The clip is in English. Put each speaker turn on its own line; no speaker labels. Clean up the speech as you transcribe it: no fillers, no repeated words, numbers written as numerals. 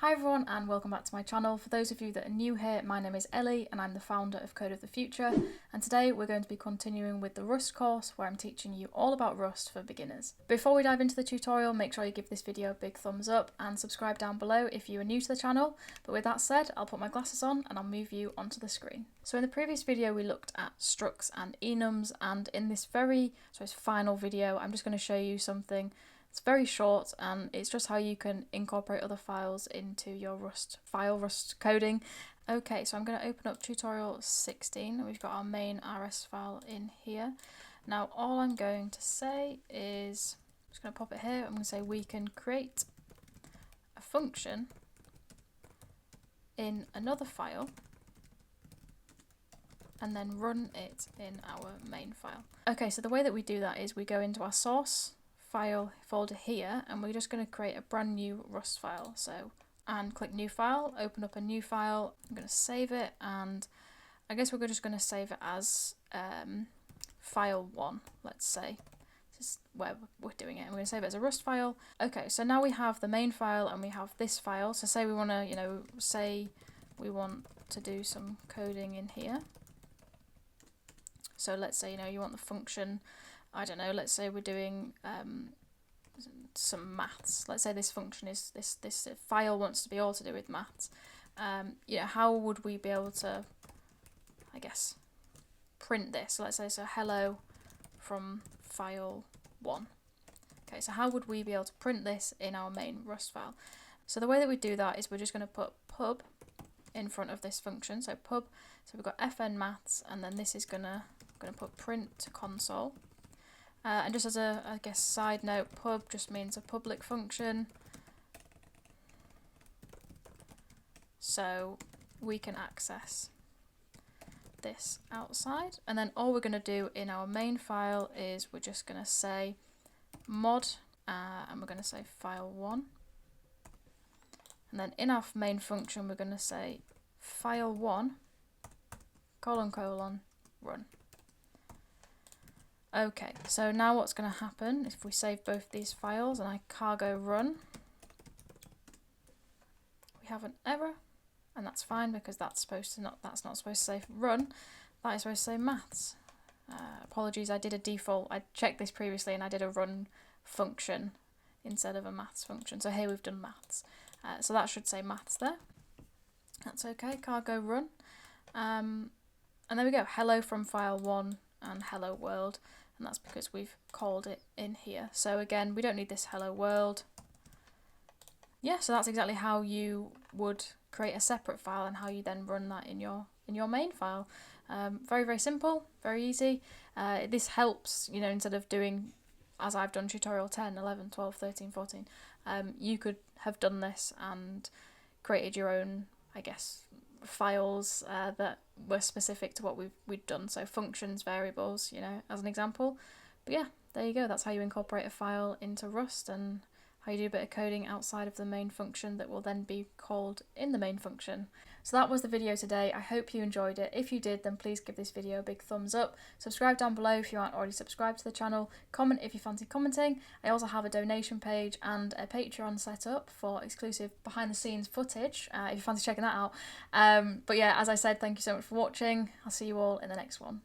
Hi everyone and welcome back to my channel. For those of you that are new here, my name is Ellie and I'm the founder of Code of the Future, and today we're going to be continuing with the Rust course where I'm teaching you all about Rust for beginners. Before we dive into the tutorial, make sure you give this video a big thumbs up and subscribe down below if you are new to the channel. But with that said, I'll put my glasses on and I'll move you onto the screen. So in the previous video we looked at structs and enums, and in this final video I'm just going to show you something. It's very short and it's just how you can incorporate other files into your Rust coding. Okay, so I'm going to open up tutorial 16. We've got our main RS file in here. Now all I'm going to say is, I'm just going to pop it here, I'm going to say we can create a function in another file and then run it in our main file. Okay, so the way that we do that is we go into our source file folder here and we're just going to create a brand new Rust file. And click new file, open up a new file. I'm going to save it, and I guess we're just going to save it as file 1, let's say. This is where we're doing it. I'm going to save it as a Rust file. Okay, so now we have the main file and we have this file. So say we want to, say we want to do some coding in here. So let's say, you want the function, I don't know, let's say we're doing some maths. Let's say this function is, this file wants to be all to do with maths. How would we be able to, I guess, print this? So let's say, so hello from file 1. Okay, so how would we be able to print this in our main Rust file? So the way that we do that is we're just going to put pub in front of this function. So pub, so we've got fn maths, and then this is going to put print to console. And just as a, I guess, side note, pub just means a public function. So we can access this outside. And then all we're going to do in our main file is we're just going to say mod, and we're going to say file 1. And then in our main function, we're going to say file 1, : run. Okay, so now what's going to happen if we save both these files and I cargo run, we have an error, and that's fine because that's not supposed to say run, that is supposed to say maths. Apologies, I did a default, I checked this previously and I did a run function instead of a maths function. So here we've done maths. So that should say maths there. That's okay, cargo run. And there we go, hello from file 1 and hello world. And that's because we've called it in here. So again, we don't need this hello world. Yeah, so that's exactly how you would create a separate file and how you then run that in your main file. Very, very simple, very easy. This helps, instead of doing, as I've done, tutorial 10, 11, 12, 13, 14, you could have done this and created your own, I guess, files that were specific to what we'd done. So functions, variables, as an example. But yeah, there you go. That's how you incorporate a file into Rust and how you do a bit of coding outside of the main function that will then be called in the main function. So that was the video today. I hope you enjoyed it. If you did, then please give this video a big thumbs up. Subscribe down below if you aren't already subscribed to the channel. Comment if you fancy commenting. I also have a donation page and a Patreon set up for exclusive behind the scenes footage, if you fancy checking that out. But yeah, as I said, thank you so much for watching. I'll see you all in the next one.